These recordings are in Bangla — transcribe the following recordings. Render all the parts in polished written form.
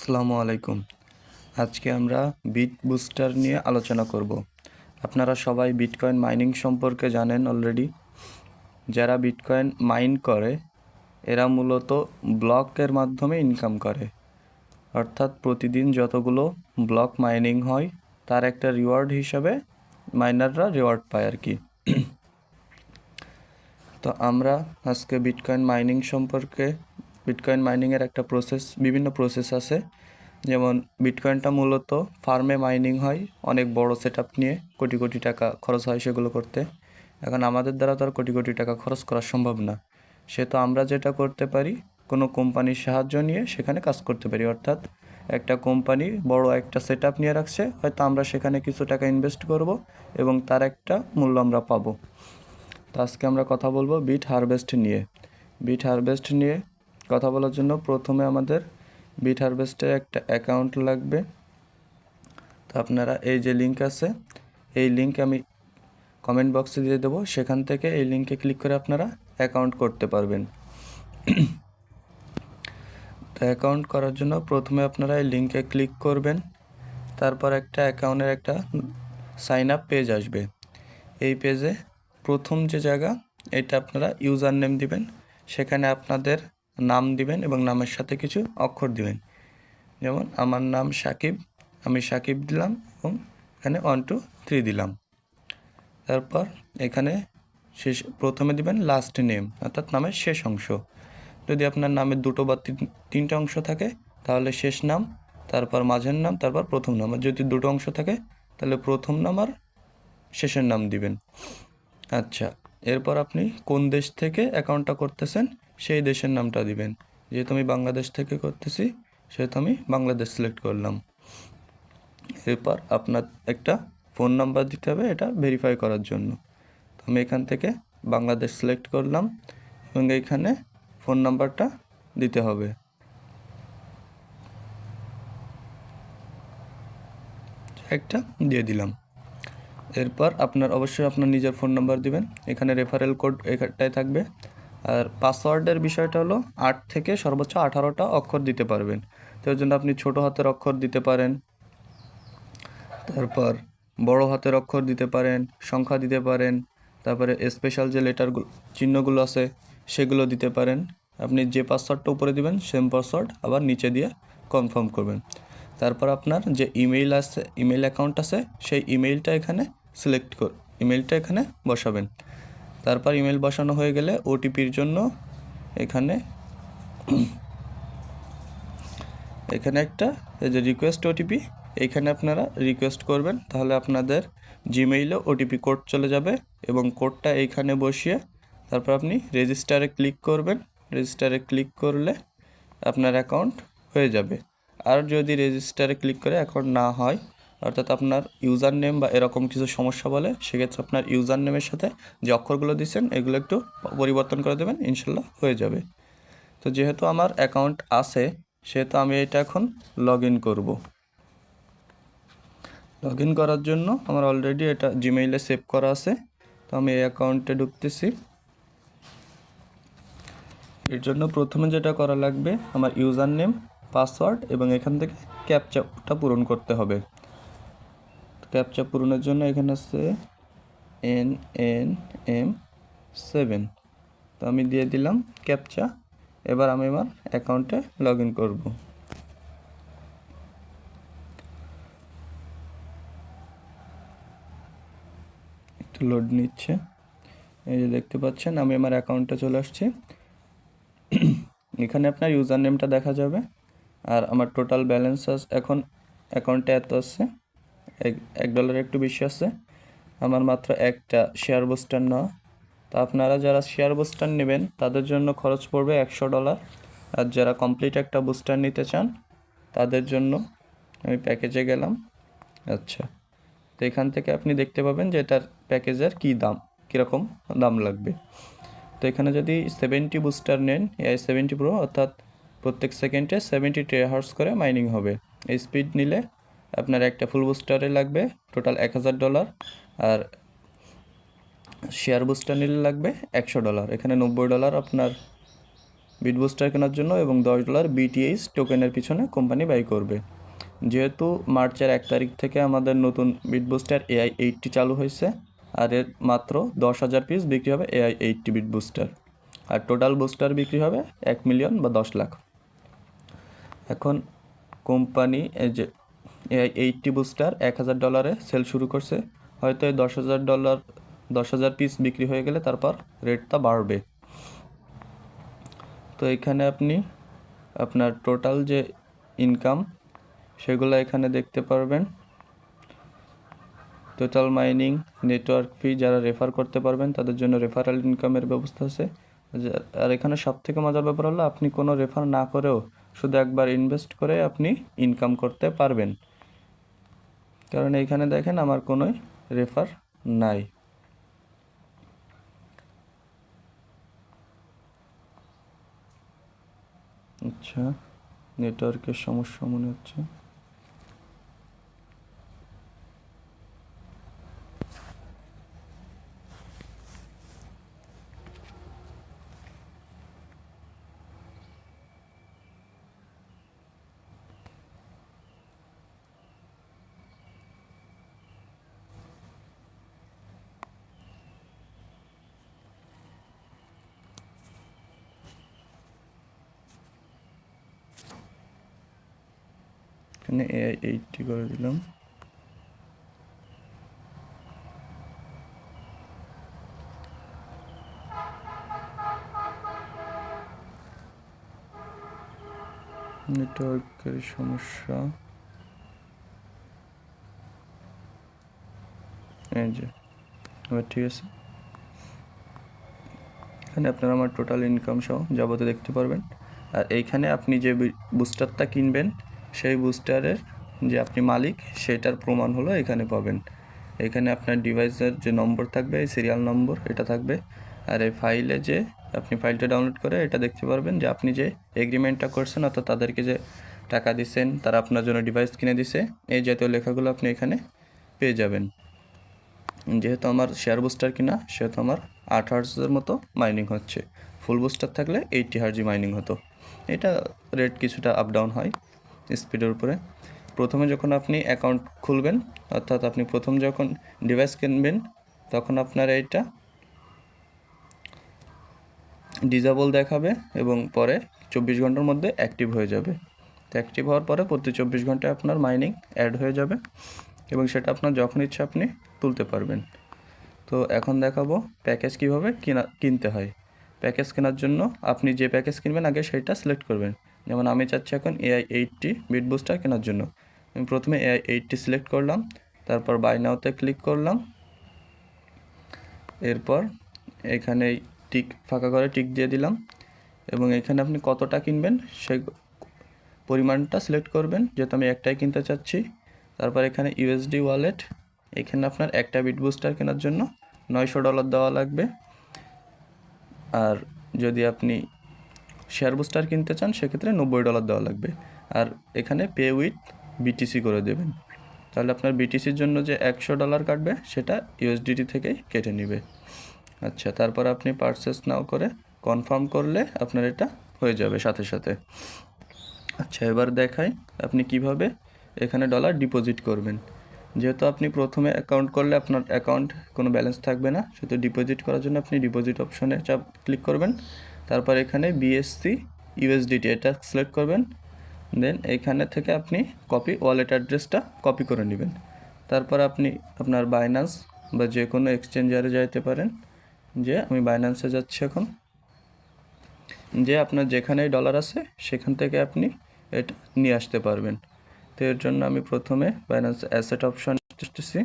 আসসালামু আলাইকুম। আজকে আমরা বিট বুস্টার নিয়ে আলোচনা করব। আপনারা সবাই বিটকয়েন মাইনিং সম্পর্কে জানেন অলরেডি। যারা বিটকয়েন মাইন করে এরা মূলত ব্লকের মাধ্যমে ইনকাম করে, অর্থাৎ প্রতিদিন যতগুলো ব্লক মাইনিং হয় তার একটা রিওয়ার্ড হিসাবে মাইনাররা রিওয়ার্ড পায় আর কি। তো আমরা আজকে বিটকয়েন মাইনিং সম্পর্কে, বিটকয়েন মাইনিংয়ের একটা বিভিন্ন প্রসেস আছে। যেমন বিটকয়েনটা মূলত ফার্মে মাইনিং হয়, অনেক বড় সেটআপ নিয়ে কোটি কোটি টাকা খরচ হয় সেগুলো করতে। এখন আমাদের দ্বারা তো আর কোটি কোটি টাকা খরচ করা সম্ভব না, সেহেতু আমরা যেটা করতে পারি, কোনো কোম্পানির সাহায্য নিয়ে সেখানে কাজ করতে পারি। অর্থাৎ একটা কোম্পানি বড় একটা সেটআপ নিয়ে রাখছে, হয়তো আমরা সেখানে কিছু টাকা ইনভেস্ট করব এবং তার একটা মূল্য আমরা পাবো। তো আজকে আমরা কথা বলবো বিট হারভেস্ট নিয়ে। বিট হারভেস্ট নিয়ে কথা বলার জন্য প্রথমে আমাদের বিট হারভেস্টের একটা অ্যাকাউন্ট লাগবে। তো আপনারা এই যে লিঙ্ক আছে, এই লিঙ্ক আমি কমেন্ট বক্সে দিয়ে দেবো, সেখান থেকে এই লিঙ্কে ক্লিক করে আপনারা অ্যাকাউন্ট করতে পারবেন। তো অ্যাকাউন্ট করার জন্য প্রথমে আপনারা এই লিঙ্কে ক্লিক করবেন, তারপর একটা অ্যাকাউন্টের একটা সাইন আপ পেজ আসবে। এই পেজে প্রথম যে জায়গা, এটা আপনারা ইউজার নেম দিবেন, সেখানে আপনাদের নাম দিবেন এবং নামের সাথে কিছু অক্ষর দিবেন। যেমন আমার নাম সাকিব, আমি সাকিব দিলাম এবং এখানে 1 2 3 দিলাম। তারপর এখানে প্রথমে দিবেন লাস্ট নেম, অর্থাৎ নামের শেষ অংশ। যদি আপনার নামের দুটো বা তিনটা অংশ থাকে তাহলে শেষ নাম, তারপর মাঝের নাম, তারপর প্রথম নাম। আর যদি দুটো অংশ থাকে তাহলে প্রথম নাম আর শেষের নাম দিবেন। আচ্ছা, এরপর আপনি কোন দেশ থেকে অ্যাকাউন্টটা করতেছেন সেই দেশের নামটা দিবেন। যেহেতু আমি বাংলাদেশ থেকে করতেছি সেহেতু আমি বাংলাদেশ সিলেক্ট করলাম। এরপর আপনার একটা ফোন নাম্বার দিতে হবে এটা ভেরিফাই করার জন্য। তো আমি এখান থেকে বাংলাদেশ সিলেক্ট করলাম এবং এইখানে ফোন নাম্বারটা দিতে হবে। একটা দিয়ে দিলাম। এরপর অবশ্যই আপনার নিজের ফোন নাম্বার দিবেন, এখানে রেফারেল কোড এখানটায় থাকবে। আর পাসওয়ার্ডের বিষয়টা হলো 8 থেকে সর্বোচ্চ 18টা অক্ষর দিতে পারবেন। তো এর জন্য আপনি ছোটো হাতের অক্ষর দিতে পারেন, তারপর বড় হাতের অক্ষর দিতে পারেন, সংখ্যা দিতে পারেন, তারপরে স্পেশাল যে লেটারগুলো চিহ্নগুলো আছে সেগুলো দিতে পারেন। আপনি যে পাসওয়ার্ডটা উপরে দিবেন সেম পাসওয়ার্ড আবার নিচে দিয়ে কনফার্ম করবেন। তারপর আপনার যে ইমেল অ্যাকাউন্ট আছে সেই ইমেলটা এখানে ইমেলটা এখানে বসাবেন। তারপর ইমেল বসানো হয়ে গেলে ওটিপির জন্য এখানে একটা এই যে রিকোয়েস্ট ওটিপি, এইখানে আপনারা রিকোয়েস্ট করবেন, তাহলে আপনাদের জিমেইলে ওটিপি কোড চলে যাবে এবং কোডটা এইখানে বসিয়ে তারপর আপনি রেজিস্টারে ক্লিক করবেন। রেজিস্টারে ক্লিক করলে আপনার অ্যাকাউন্ট হয়ে যাবে। আর যদি রেজিস্টারে ক্লিক করে অ্যাকাউন্ট না হয়, অর্থাৎ আপনার ইউজার নেম বা এরকম কিছু সমস্যা বলে, সেক্ষেত্রে আপনার ইউজার নেমের সাথে যে অক্ষরগুলো দিচ্ছেন এগুলো একটু পরিবর্তন করে দেবেন, ইনশাল্লাহ হয়ে যাবে। তো যেহেতু আমার অ্যাকাউন্ট আছে সেহেতু আমি এটা এখন লগ ইন করবো। লগ ইন করার জন্য আমার অলরেডি এটা জিমেইলে সেভ করা আছে, তো আমি এই অ্যাকাউন্টে ঢুকতেছি। এর জন্য প্রথমে যেটা করা লাগবে, আমার ইউজার নেম, পাসওয়ার্ড এবং এখান থেকে ক্যাপচাটা পূরণ করতে হবে। ক্যাপচা পূরণের জন্য এখানে আছে NNM7, তো আমি দিয়ে দিলাম ক্যাপচা। এবার আমি আমার অ্যাকাউন্টে লগ ইন করবো। একটু লোড নিচ্ছে, এই যে দেখতে পাচ্ছেন আমি আমার অ্যাকাউন্টে চলে আসছি। এখানে আপনার ইউজার নেমটা দেখা যাবে আর আমার টোটাল ব্যালেন্স এখন অ্যাকাউন্টে এত আছে, $1 একটু বেশি আছে। আমার মাত্র একটা শেয়ার বুস্টার নেওয়া। তো আপনারা যারা শেয়ার বুস্টার নেবেন তাদের জন্য খরচ পড়বে $100। আর যারা কমপ্লিট একটা বুস্টার নিতে চান তাদের জন্য আমি প্যাকেজে গেলাম। আচ্ছা, তো এখান থেকে আপনি দেখতে পাবেন যে এটার প্যাকেজের কীরকম দাম লাগবে। তো এখানে যদি 70 বুস্টার নেন, AI-70 Pro, অর্থাৎ প্রত্যেক সেকেন্ডে 70 THz করে মাইনিং হবে। এই স্পিড নিলে আপনার একটা ফুল বুস্টারে লাগবে টোটাল $1000। আর শেয়ার বুস্টার নিলে লাগবে $100। এখানে $90 আপনার বিটবুস্টার কেনার জন্য এবং $10 BTH টোকেনের পিছনে কোম্পানি ব্যয় করবে। যেহেতু মার্চের 1 তারিখ থেকে আমাদের নতুন বিটবুস্টার AI-80 চালু হয়েছে, আর এর মাত্র 10,000 পিস বিক্রি হবে AI-80 বিটবুস্টার, আর টোটাল বুস্টার বিক্রি হবে 1 মিলিয়ন বা 10 লাখ। এখন কোম্পানি এই যে AI-80 বুস্টার $1,000 সেল শুরু করছে, হয়তো এই $10,000 পিস বিক্রি হয়ে গেলে তারপর রেটটা বাড়বে। তো এখানে আপনি আপনার টোটাল যে ইনকাম সেগুলো এখানে দেখতে পারবেন। টোটাল মাইনিং, নেটওয়ার্ক ফি, যারা রেফার করতে পারবেন তাদের জন্য রেফারেল ইনকামের ব্যবস্থা আছে। আর এখানে সবথেকে মজার ব্যাপার হলো আপনি কোনো রেফার না করেও শুধু একবার ইনভেস্ট করে আপনি ইনকাম করতে পারবেন, কারণ এইখানে দেখেন আমার কোনো রেফার নাই। আচ্ছা, নেটওয়ার্কের সমস্যা মনে হচ্ছে। এখানে AI-80 করে দিলাম। নেটওয়ার্কের সমস্যা, এই যে এবার ঠিক আছে। এখানে আপনারা আমার টোটাল ইনকাম সহ যাবতীয় দেখতে পারবেন। আর এইখানে আপনি যে বুস্টারটা কিনবেন সেই বুস্টারের যে আপনি মালিক সেটার প্রমাণ হলো এখানে পাবেন। এখানে আপনার ডিভাইসের যে নম্বর থাকবে, এই সিরিয়াল নম্বর এটা থাকবে। আর এই ফাইলে যে আপনি ফাইলটা ডাউনলোড করে এটা দেখতে পারবেন যে আপনি যে এগ্রিমেন্টটা করছেন, অর্থাৎ তাদেরকে যে টাকা দিচ্ছেন, তারা আপনার জন্য ডিভাইস কিনে দিছে, এই জাতীয় লেখাগুলো আপনি এখানে পেয়ে যাবেন। যেহেতু আমার শেয়ার বুস্টার কিনা, সেহেতু আমার 8 হার্জের মতো মাইনিং হচ্ছে। ফুল বুস্টার থাকলে 80 হার্জি মাইনিং হতো। এটা রেট কিছুটা আপ ডাউন হয় স্পিডের উপরে। প্রথমে যখন আপনি অ্যাকাউন্ট খুলবেন, অর্থাৎ আপনি প্রথম যখন ডিভাইস কিনবেন, তখন আপনার এইটা ডিসেবল দেখাবে এবং পরে 24 ঘন্টার মধ্যে অ্যাক্টিভ হয়ে যাবে। তো অ্যাক্টিভ হওয়ার পরে প্রতি 24 ঘন্টায় আপনার মাইনিং অ্যাড হয়ে যাবে এবং সেটা আপনার যখন ইচ্ছা আপনি তুলতে পারবেন। তো এখন দেখাবো প্যাকেজ কীভাবে কিনতে হয়। প্যাকেজ কেনার জন্য আপনি যে প্যাকেজ কিনবেন আগে সেটা সিলেক্ট করবেন। যেমন আমি চাচ্ছি এখন AI-80 বিট বুস্টার কেনার জন্য। আমি প্রথমে AI-80 সিলেক্ট করলাম, তারপর বাই নাওতে ক্লিক করলাম। এরপর এখানে টিক ফাঁকা করে টিক দিয়ে দিলাম এবং এখানে আপনি কতটা কিনবেন সেই পরিমাণটা সিলেক্ট করবেন, যেহেতু আমি একটাই কিনতে চাচ্ছি। তারপর এখানে USD ওয়ালেট, এখানে আপনার একটা বিট বুস্টার কেনার জন্য $900 দেওয়া লাগবে। আর যদি আপনি শেয়ার বুস্টার কিনতে চান সেক্ষেত্রে $90 দেওয়া লাগবে। আর এখানে পে উইথ BTC করে দেবেন, তাহলে আপনার BTCর জন্য যে $100 কাটবে সেটা USDT থেকেই কেটে নেবে। আচ্ছা, তারপর আপনি পারচেস নাও করে কনফার্ম করলে আপনার এটা হয়ে যাবে সাথে সাথে। আচ্ছা, এবার দেখাই আপনি কিভাবে এখানে ডলার ডিপোজিট করবেন। যেহেতু আপনি প্রথমে অ্যাকাউন্ট করলে আপনার অ্যাকাউন্ট কোনো ব্যালেন্স থাকবে না, সেহেতু ডিপোজিট করার জন্য আপনি ডিপোজিট অপশনে ক্লিক করবেন। তারপর এখানে BSC USDT এটা সিলেক্ট করবেন। দেন এখানে থেকে আপনি কপি ওয়ালেট অ্যাড্রেসটা কপি করে নেবেন। তারপর আপনি আপনার বাইন্যান্স বা যে কোনো এক্সচেঞ্জারে যাইতে পারেন। যে আমি বাইন্যান্সে যাচ্ছি এখন। যে আপনার যেখানেই ডলার আছে সেখান থেকে আপনি এটা নিয়ে আসতে পারবেন। তো এর জন্য আমি প্রথমে বাইন্যান্স অ্যাসেট অপশন আসতেছি।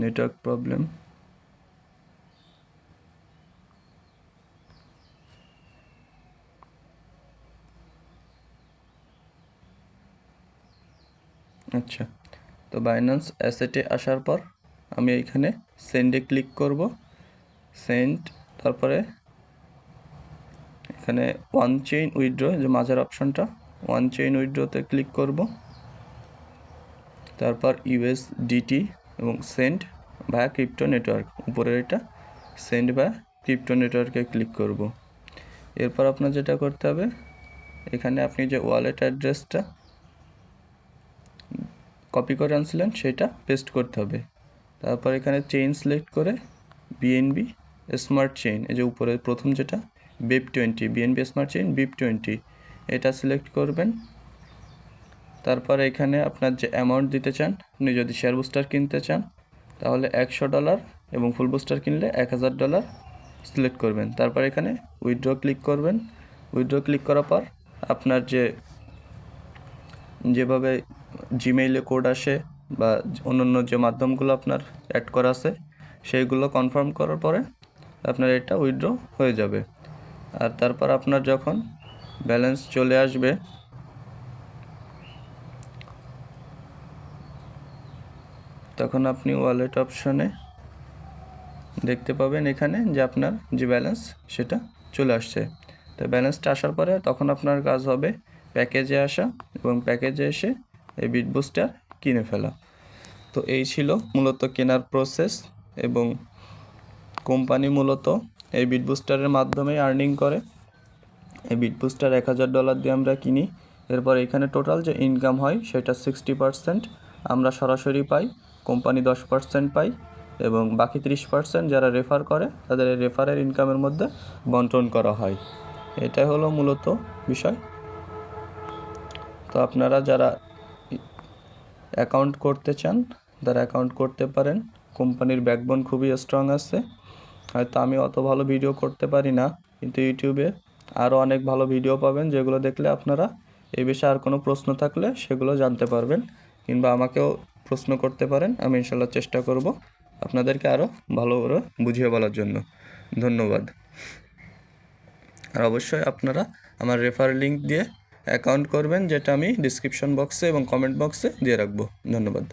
Network problem. আচ্ছা, তো বাইন্যান্স অ্যাসেটে আসার পর আমি এইখানে সেন্ডে ক্লিক করব। সেন্ড, তারপরে এখানে ওয়ান চেইন উইথড্র যে মাঝের অপশনটা, ওয়ান চেইন উইথড্রতে ক্লিক করব। তারপর USDT এবং সেন্ড ভায়া ক্রিপ্টো নেটওয়ার্ক, উপরের এটা সেন্ড ভায়া ক্রিপ্টো নেটওয়ার্কে ক্লিক করব। এরপর আপনার যেটা করতে হবে, এখানে আপনি যে ওয়ালেট অ্যাড্রেসটা কপি করে আনছিলেন সেটা পেস্ট করতে হবে। তারপর এখানে চেইন সিলেক্ট করে বিএনবি স্মার্ট চেইন, এই যে উপরে প্রথম যেটা BIP20 BNB smart chain BIP20 এটা সিলেক্ট করবেন। তারপর এখানে আপনার যে অ্যামাউন্ট দিতে চান, আপনি যদি শেয়ার বুস্টার কিনতে চান তাহলে $100 এবং ফুল বুস্টার কিনলে $1000 সিলেক্ট করবেন। তারপর এখানে উইথড্র ক্লিক করবেন। উইথড্র ক্লিক করার পর আপনার যেভাবে জিমেইলে কোড আসে বা অন্যান্য যে মাধ্যমগুলো আপনার অ্যাড করা আছে সেইগুলো কনফার্ম করার পরে আপনার এটা উইথড্র হয়ে যাবে। আর তারপর আপনার যখন ব্যালেন্স চলে আসবে তখন আপনি ওয়ালেট অপশনে দেখতে পাবেন এখানে যে আপনার যে ব্যালেন্স সেটা চলে আসছে। তো ব্যালেন্সটা আসার পরে তখন আপনার কাজ হবে প্যাকেজে আসা এবং প্যাকেজে এসে এই বিট বুস্টার কিনে ফেলা। তো এই ছিল মূলত কেনার প্রসেস, এবং কোম্পানি মূলত এই বিট বুস্টারের মাধ্যমে আর্নিং করে। এই বিট বুস্টার $1000 দিয়ে আমরা কিনি। এরপর এখানে টোটাল যে ইনকাম হয় সেটা 60% আমরা সরাসরি পাই, কোম্পানি 10% পাই, এবং বাকি 30% যারা রেফার করে তাদের এই রেফারের ইনকামের মধ্যে বন্টন করা হয়। এটাই হলো মূলত বিষয়। তো আপনারা যারা অ্যাকাউন্ট করতে চান তারা অ্যাকাউন্ট করতে পারেন। কোম্পানির ব্যাকবোন খুবই স্ট্রং আছে। হয়তো আমি অত ভালো ভিডিও করতে পারি না, কিন্তু ইউটিউবে আরও অনেক ভালো ভিডিও পাবেন যেগুলো দেখলে আপনারা এই বিষয়ে আর কোনো প্রশ্ন থাকলে সেগুলো জানতে পারবেন, কিংবা আমাকেও প্রশ্ন করতে পারেন। আমি ইনশাল্লাহ চেষ্টা করব আপনাদেরকে আরও ভালো করে বুঝিয়ে বলার জন্য। ধন্যবাদ। আর অবশ্যই আপনারা আমার রেফার লিঙ্ক দিয়ে অ্যাকাউন্ট করবেন, যেটা আমি ডিসক্রিপশন বক্সে এবং কমেন্ট বক্সে দিয়ে রাখবো। ধন্যবাদ।